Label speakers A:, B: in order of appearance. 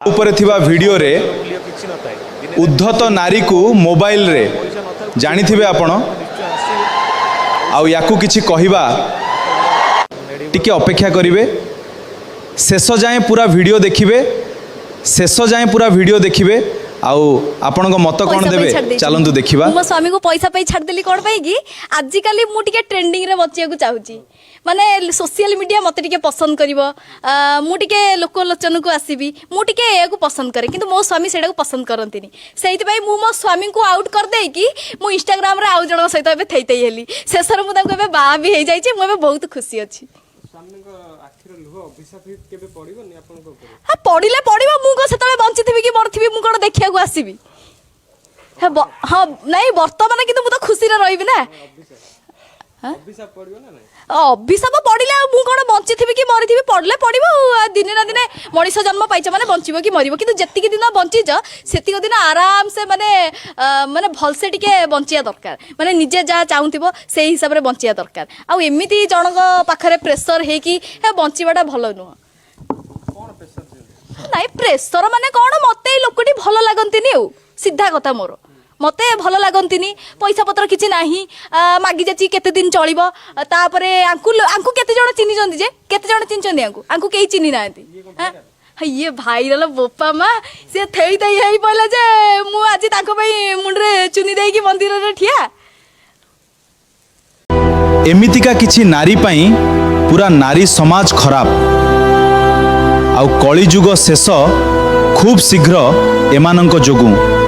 A: ऊपर थिबा वीडियो रे उद्धत नारी को मोबाइल रे जानी थिबे आपण आउ याकू किछि कहिबा टिके अपेक्षा करिवे शेष जाए पूरा वीडियो देखिबे शेष जाए पूरा वीडियो देखिबे आउ आपन को मत कोन देबे चलंतु देखिबा
B: मो स्वामी को पैसा पे छाड़ देली कोन पई कि आजि काली मु टिके ट्रेंडिंग रे बचिया को चाहूची माने सोशल मीडिया मते टिके पसंद करिवो मु टिके लोकलोचन को आसीबी मु टिके ए को पसंद करे किंतु मो स्वामी सेडा को पसंद करंतिनी सेहित पई मु मो स्वामी को आउट कर देई कि मु इंस्टाग्राम रे आउ जण सहित एबे थैतै हेली शेषर मु ताको एबे बा भी हे जाई छी मु एबे बहुत खुशी अछि
C: स्वामी को आखिर लुह अभिशाप केबे पड़िबोनी आपन को ऊपर
B: हां पडिले पडिबो मु को सेतले बंची थिबी कि मरथिबी मु कोन देखिया को आसीबी हां नहीं वर्तमान किंतु मु तो खुशी रे रहिबी ना
C: अभिशाप पड़िबो ना नहीं
B: अभिशाप पड़िले मु कोन बंची थिबी कि मरि थिबी पड़ले पड़िबो दिने ना दिने मनीष जन्म पाइछ माने बंचिबो कि मरिबो किंतु जत्ति दिन बंचीज सेति दिन आराम से माने माने भल से टिके बंचिया दरकार माने निजे जा चाहुथिबो सेही हिसाब रे बंचिया दरकार आ एमिति जनक पाखरे प्रेशर हे कि हे बंचिबाटा भलो नुह
C: कोन प्रेशर
B: नाइ प्रेशर माने कोन मते लोकटी भलो लागंतिनी सीधा कथा मोर मते भल लागंतिनी पैसा पत्र किछि नाही मागी जाची केते दिन चलिबो तापरे आंकु केते जण चिनि जंदी जे केते जण चिनचंदी आंकु केही चिनि नांती ये भाईराल बोपा मा से थेई तई हेई पइला जे मु आज ताको पई मुंडरे चुनी देई कि मंदिर रे ठिया
A: एमितिका किछि नारी पई पूरा नारी समाज खराब आउ कली जुग शेष खूब शीघ्र एमानंक जोगु